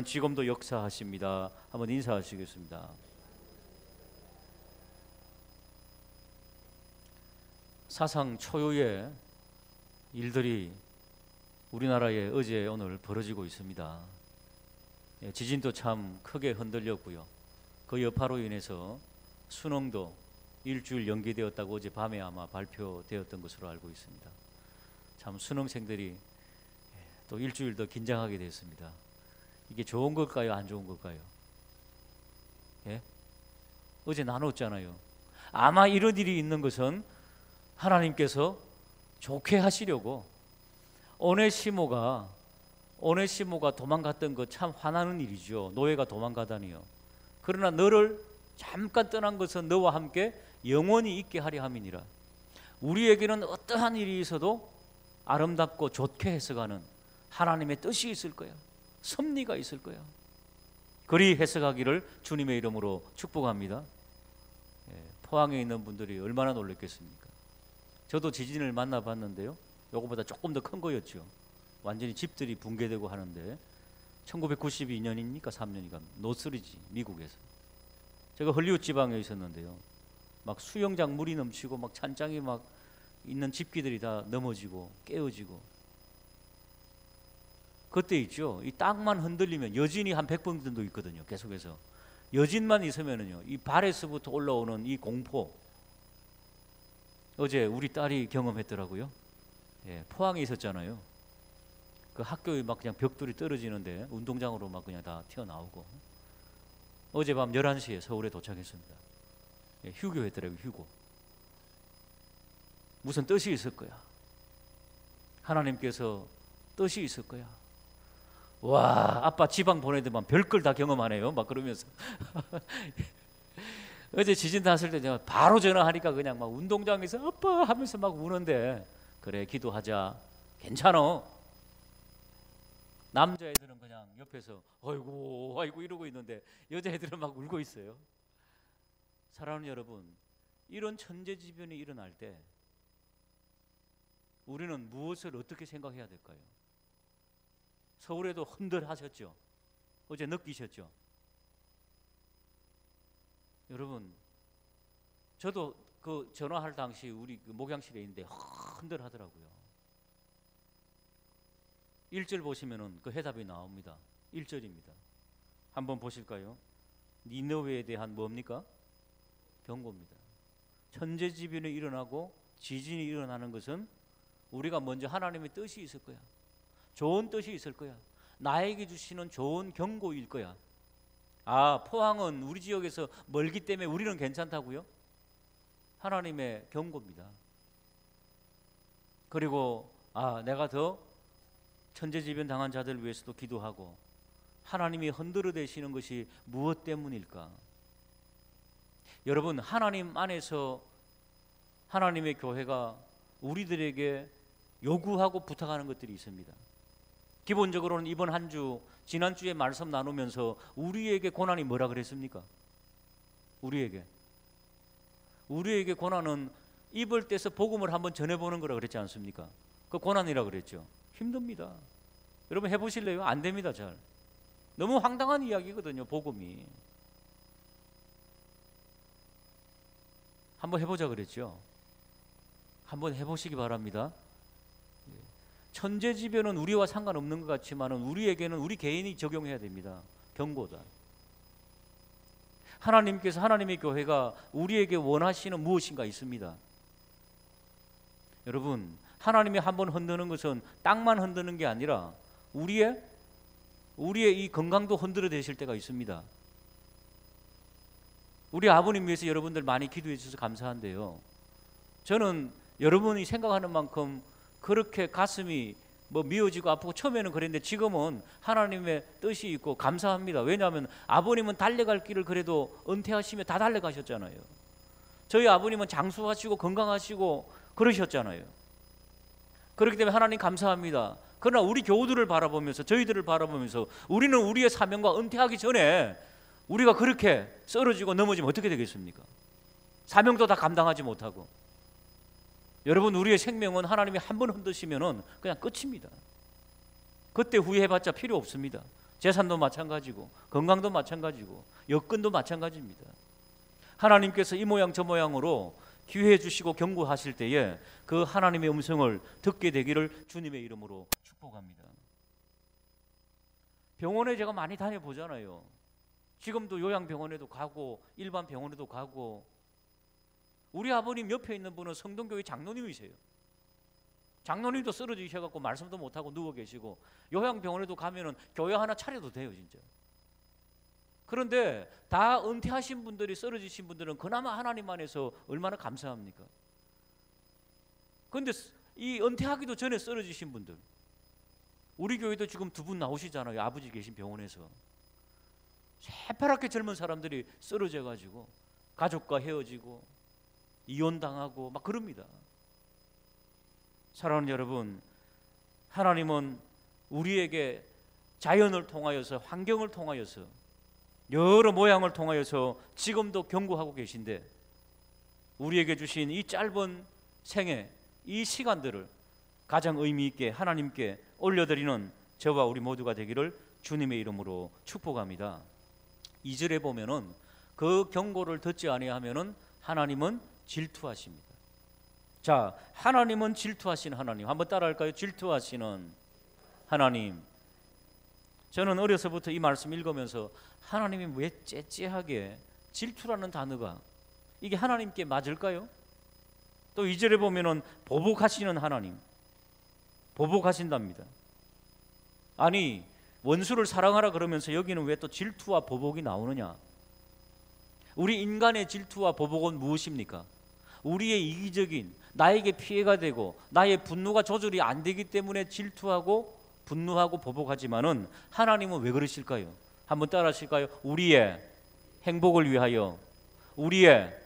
지금도 역사하십니다. 한번 인사하시겠습니다. 사상 초유의 일들이 우리나라에 어제 오늘 벌어지고 있습니다. 지진도 참 크게 흔들렸고요. 그 여파로 인해서 수능도 일주일 연기되었다고 어제 밤에 아마 발표되었던 것으로 알고 있습니다. 참 수능생들이 또 일주일 더 긴장하게 됐습니다. 이게 좋은 걸까요? 안 좋은 걸까요? 예? 어제 나눴잖아요. 아마 이런 일이 있는 것은 하나님께서 좋게 하시려고 오네시모가 도망갔던 것 참 화나는 일이죠. 노예가 도망가다니요. 그러나 너를 잠깐 떠난 것은 너와 함께 영원히 있게 하려 함이니라. 우리에게는 어떠한 일이 있어도 아름답고 좋게 해석하는 하나님의 뜻이 있을 거야. 섭리가 있을 거야. 그리 해석하기를 주님의 이름으로 축복합니다. 포항에 있는 분들이 얼마나 놀랐겠습니까? 저도 지진을 만나봤는데요. 요거보다 조금 더 큰 거였죠. 완전히 집들이 붕괴되고 하는데 1992년입니까? 3년이가 노스리지 미국에서. 제가 헐리우드 지방에 있었는데요. 막 수영장 물이 넘치고 막 찬장이 막 있는 집기들이 다 넘어지고 깨어지고. 그때 있죠. 이 땅만 흔들리면 여진이 한 100번 정도 있거든요. 계속해서 여진만 있으면은요. 이 발에서부터 올라오는 이 공포. 어제 우리 딸이 경험했더라고요. 포항에 있었잖아요. 그 학교에 막 그냥 벽돌이 떨어지는데 운동장으로 막 그냥 다 튀어나오고. 어젯밤 11시에 서울에 도착했습니다. 휴교했더라고요. 휴고. 무슨 뜻이 있을 거야. 하나님께서 뜻이 있을 거야. 와, 아빠 지방 보내더만 별걸 다 경험하네요. 막 그러면서. 어제 지진 났을 때 제가 바로 전화하니까 그냥 막 운동장에서 아빠 하면서 막 우는데, 그래 기도하자, 괜찮아. 남자애들은 그냥 옆에서 아이고 아이고 이러고 있는데 여자애들은 막 울고 있어요. 사랑하는 여러분, 이런 천재지변이 일어날 때 우리는 무엇을 어떻게 생각해야 될까요? 서울에도 흔들하셨죠? 어제 느끼셨죠? 여러분, 저도 그 전화할 당시 우리 그 목양실에 있는데 흔들하더라고요. 1절 보시면은 그 해답이 나옵니다. 1절입니다. 한번 보실까요? 니느웨에 대한 뭡니까? 경고입니다. 천재지변이 일어나고 지진이 일어나는 것은 우리가 먼저 하나님의 뜻이 있을 거야. 좋은 뜻이 있을 거야. 나에게 주시는 좋은 경고일 거야. 아, 포항은 우리 지역에서 멀기 때문에 우리는 괜찮다고요? 하나님의 경고입니다. 그리고 내가 더 천재지변 당한 자들을 위해서도 기도하고, 하나님이 흔들어 대시는 것이 무엇 때문일까? 여러분, 하나님 안에서 하나님의 교회가 우리들에게 요구하고 부탁하는 것들이 있습니다. 기본적으로는 이번 한 주, 지난주에 말씀 나누면서 우리에게 고난이 뭐라 그랬습니까? 우리에게 고난은 입을 떼서 복음을 한번 전해보는 거라 그랬지 않습니까? 그 고난이라 그랬죠. 힘듭니다. 여러분 해보실래요? 안 됩니다. 잘. 너무 황당한 이야기거든요. 복음이. 한번 해보자 그랬죠. 한번 해보시기 바랍니다. 천재지변은 우리와 상관없는 것 같지만은 우리에게는 우리 개인이 적용해야 됩니다. 경고다. 하나님께서, 하나님의 교회가 우리에게 원하시는 무엇인가 있습니다. 여러분, 하나님이 한번 흔드는 것은 땅만 흔드는 게 아니라 우리의 이 건강도 흔들어 대실 때가 있습니다. 우리 아버님 위해서 여러분들 많이 기도해 주셔서 감사한데요. 저는 여러분이 생각하는 만큼 그렇게 가슴이 미어지고 아프고 처음에는 그랬는데 지금은 하나님의 뜻이 있고 감사합니다. 왜냐하면 아버님은 달려갈 길을 그래도 은퇴하시며 다 달려가셨잖아요. 저희 아버님은 장수하시고 건강하시고 그러셨잖아요. 그렇기 때문에 하나님 감사합니다. 그러나 우리 교우들을 바라보면서, 저희들을 바라보면서 우리는 우리의 사명과 은퇴하기 전에 우리가 그렇게 쓰러지고 넘어지면 어떻게 되겠습니까? 사명도 다 감당하지 못하고. 여러분, 우리의 생명은 하나님이 한 번 흔드시면은 그냥 끝입니다. 그때 후회해봤자 필요 없습니다. 재산도 마찬가지고 건강도 마찬가지고 여건도 마찬가지입니다. 하나님께서 이 모양 저 모양으로 기회해 주시고 경고하실 때에 그 하나님의 음성을 듣게 되기를 주님의 이름으로 축복합니다. 병원에 제가 많이 다녀보잖아요. 지금도 요양병원에도 가고 일반 병원에도 가고. 우리 아버님 옆에 있는 분은 성동교회 장로님이세요. 장로님도 쓰러지셔갖고 말씀도 못하고 누워 계시고, 요양병원에도 가면은 교회 하나 차려도 돼요 진짜. 그런데 다 은퇴하신 분들이, 쓰러지신 분들은 그나마 하나님 안에서 얼마나 감사합니까? 그런데 이 은퇴하기도 전에 쓰러지신 분들, 우리 교회도 지금 2분 나오시잖아요. 아버지 계신 병원에서 새파랗게 젊은 사람들이 쓰러져 가지고 가족과 헤어지고 이혼당하고 막 그럽니다. 사랑하는 여러분, 하나님은 우리에게 자연을 통하여서, 환경을 통하여서, 여러 모양을 통하여서 지금도 경고하고 계신데, 우리에게 주신 이 짧은 생애, 이 시간들을 가장 의미 있게 하나님께 올려드리는 저와 우리 모두가 되기를 주님의 이름으로 축복합니다. 2절에 보면은 그 경고를 듣지 아니하면은 하나님은 질투하십니다. 자, 하나님은 질투하시는 하나님. 한번 따라할까요? 질투하시는 하나님. 저는 어려서부터 이 말씀 읽으면서 하나님이 왜 째째하게 질투라는 단어가 이게 하나님께 맞을까요? 또 2절에 보면은 보복하시는 하나님. 보복하신답니다. 아니, 원수를 사랑하라 그러면서 여기는 왜 또 질투와 보복이 나오느냐? 우리 인간의 질투와 보복은 무엇입니까? 우리의 이기적인, 나에게 피해가 되고 나의 분노가 조절이 안 되기 때문에 질투하고 분노하고 보복하지만은 하나님은 왜 그러실까요? 한번 따라 하실까요? 우리의 행복을 위하여, 우리의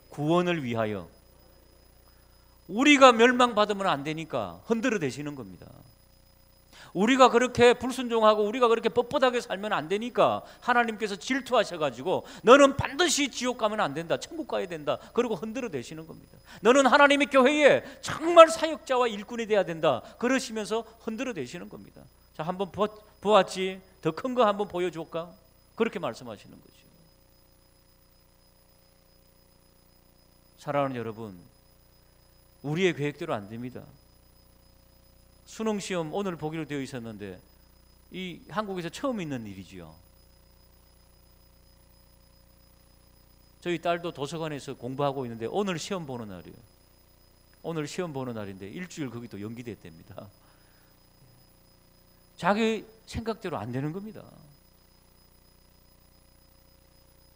구원을 위하여. 우리가 멸망받으면 안 되니까 흔들어 대시는 겁니다. 우리가 그렇게 불순종하고 우리가 그렇게 뻣뻣하게 살면 안 되니까 하나님께서 질투하셔가지고 너는 반드시 지옥 가면 안 된다, 천국 가야 된다, 그리고 흔들어 대시는 겁니다. 너는 하나님의 교회에 정말 사역자와 일꾼이 돼야 된다, 그러시면서 흔들어 대시는 겁니다. 자, 한번 보았지? 더 큰 거 한번 보여줄까? 그렇게 말씀하시는 거죠. 사랑하는 여러분, 우리의 계획대로 안 됩니다. 수능시험 오늘 보기로 되어 있었는데 이 한국에서 처음 있는 일이지요. 저희 딸도 도서관에서 공부하고 있는데 오늘 시험 보는 날이에요. 오늘 시험 보는 날인데 일주일 거기 또 연기됐답니다. 자기 생각대로 안 되는 겁니다.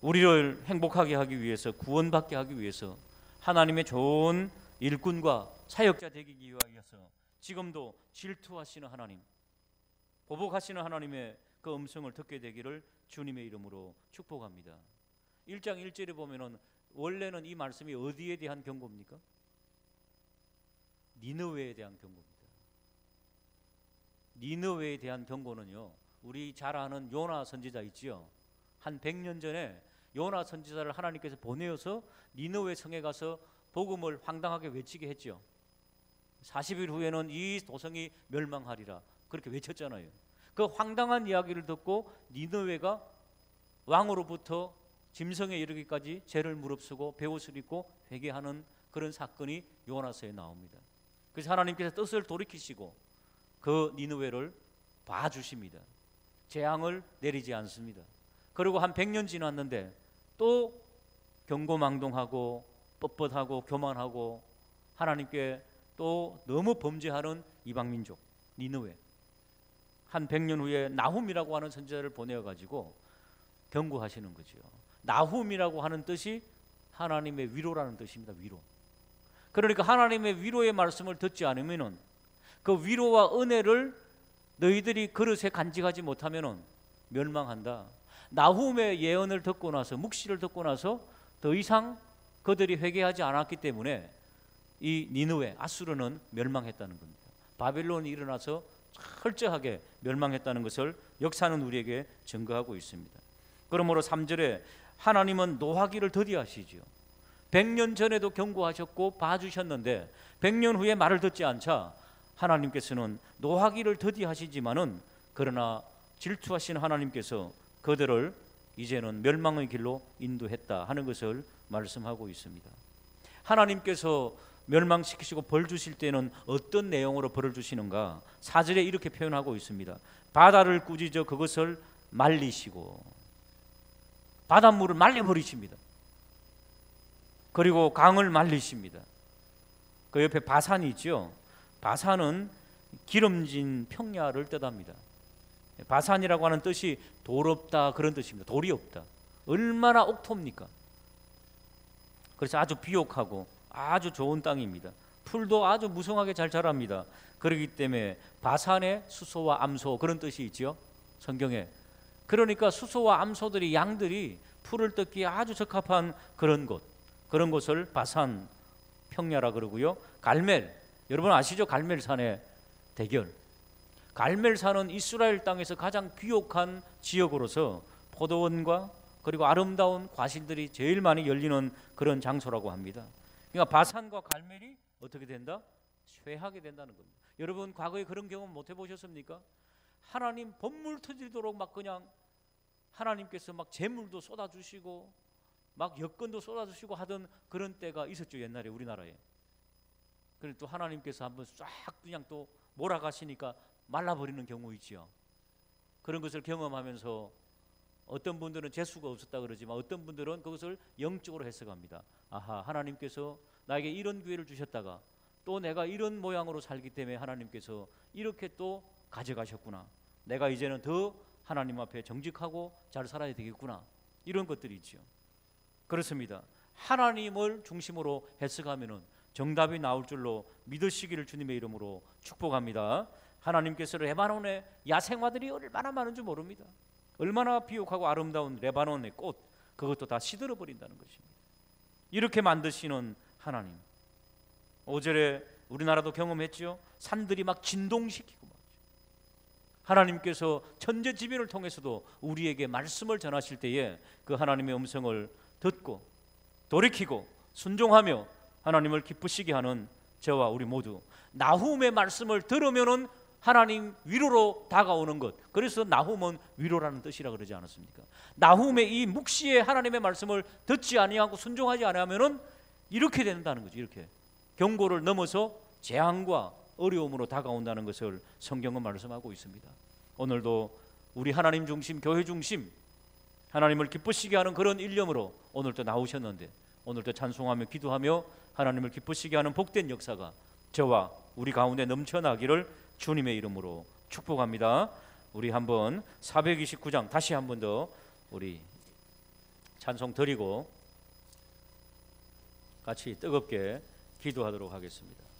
우리를 행복하게 하기 위해서, 구원받게 하기 위해서 하나님의 좋은 일꾼과 사역자 되기 위하여서 지금도 질투하시는 하나님, 보복하시는 하나님의 그 음성을 듣게 되기를 주님의 이름으로 축복합니다. 1장 1절에 보면은 원래는 이 말씀이 어디에 대한 경고입니까? 니느웨에 대한 경고입니다. 니느웨에 대한 경고는요, 우리 잘 아는 요나 선지자 있지요. 한 100년 전에 요나 선지자를 하나님께서 보내어서 니느웨 성에 가서 복음을 황당하게 외치게 했죠. 40일 후에는 이 도성이 멸망하리라, 그렇게 외쳤잖아요. 그 황당한 이야기를 듣고 니느웨가 왕으로부터 짐승에 이르기까지 죄를 무릅쓰고 베옷을 입고 회개하는 그런 사건이 요나서에 나옵니다. 그래서 하나님께서 뜻을 돌이키시고 그 니느웨를 봐주십니다. 재앙을 내리지 않습니다. 그리고 한 100년 지났는데 또 경고망동하고 뻣뻣하고 교만하고 하나님께 또 너무 범죄하는 이방민족 니느웨, 한 100년 후에 나훔이라고 하는 선지자를 보내어가지고 경고하시는 거죠. 나훔이라고 하는 뜻이 하나님의 위로라는 뜻입니다. 위로. 그러니까 하나님의 위로의 말씀을 듣지 않으면은, 그 위로와 은혜를 너희들이 그릇에 간직하지 못하면은 멸망한다. 나훔의 예언을 듣고 나서, 묵시를 듣고 나서 더 이상 그들이 회개하지 않았기 때문에 이 니느웨, 아수르는 멸망했다는 겁니다. 바벨론이 일어나서 철저하게 멸망했다는 것을 역사는 우리에게 증거하고 있습니다. 그러므로 3절에 하나님은 노하기를 더디하시지요. 100년 전에도 경고하셨고 봐주셨는데 100년 후에 말을 듣지 않자 하나님께서는 노하기를 더디하시지만은 그러나 질투하신 하나님께서 그들을 이제는 멸망의 길로 인도했다 하는 것을 말씀하고 있습니다. 하나님께서 멸망시키시고 벌 주실 때는 어떤 내용으로 벌을 주시는가? 4절에 이렇게 표현하고 있습니다. 바다를 꾸짖어 그것을 말리시고, 바닷물을 말려버리십니다. 그리고 강을 말리십니다. 그 옆에 바산이 있죠. 바산은 기름진 평야를 뜻합니다. 바산이라고 하는 뜻이 돌 없다 그런 뜻입니다. 돌이 없다. 얼마나 옥토입니까? 그래서 아주 비옥하고 아주 좋은 땅입니다. 풀도 아주 무성하게 잘 자랍니다. 그렇기 때문에 바산의 수소와 암소 그런 뜻이 있죠, 성경에. 그러니까 수소와 암소들이, 양들이 풀을 뜯기에 아주 적합한 그런 곳, 그런 곳을 바산 평야라 그러고요. 갈멜, 여러분 아시죠? 갈멜산의 대결. 갈멜산은 이스라엘 땅에서 가장 귀옥한 지역으로서 포도원과 그리고 아름다운 과실들이 제일 많이 열리는 그런 장소라고 합니다. 그러니까 바산과 갈멜이 어떻게 된다? 쇠하게 된다는 겁니다. 여러분 과거에 그런 경험 못 해보셨습니까? 하나님 번물 터지도록 막 그냥 하나님께서 막 재물도 쏟아주시고 막 여건도 쏟아주시고 하던 그런 때가 있었죠, 옛날에 우리나라에. 그런데 또 하나님께서 한번 쫙 그냥 또 몰아가시니까 말라버리는 경우 있지요. 그런 것을 경험하면서 어떤 분들은 재수가 없었다 그러지만 어떤 분들은 그것을 영적으로 해석합니다. 아하, 하나님께서 나에게 이런 기회를 주셨다가 또 내가 이런 모양으로 살기 때문에 하나님께서 이렇게 또 가져가셨구나. 내가 이제는 더 하나님 앞에 정직하고 잘 살아야 되겠구나. 이런 것들이 있죠. 그렇습니다. 하나님을 중심으로 해석하면은 정답이 나올 줄로 믿으시기를 주님의 이름으로 축복합니다. 하나님께서 레바논의 야생화들이 얼마나 많은 줄 모릅니다. 얼마나 비옥하고 아름다운 레바논의 꽃, 그것도 다 시들어 버린다는 것입니다. 이렇게 만드시는 하나님. 5절에 우리나라도 경험했죠. 산들이 막 진동시키고 말이죠. 하나님께서 천재지변을 통해서도 우리에게 말씀을 전하실 때에 그 하나님의 음성을 듣고 돌이키고 순종하며 하나님을 기쁘시게 하는 저와 우리 모두, 나훔의 말씀을 들으면은 하나님 위로로 다가오는 것. 그래서 나훔은 위로라는 뜻이라 그러지 않았습니까? 나훔의 이 묵시의 하나님의 말씀을 듣지 아니하고 순종하지 아니하면은 이렇게 된다는 거죠. 이렇게 경고를 넘어서 재앙과 어려움으로 다가온다는 것을 성경은 말씀하고 있습니다. 오늘도 우리 하나님 중심, 교회 중심, 하나님을 기쁘시게 하는 그런 일념으로 오늘도 나오셨는데, 오늘도 찬송하며 기도하며 하나님을 기쁘시게 하는 복된 역사가 저와 우리 가운데 넘쳐나기를 주님의 이름으로 축복합니다. 우리 한번 429장 다시 한 번 더 우리 찬송 드리고 같이 뜨겁게 기도하도록 하겠습니다.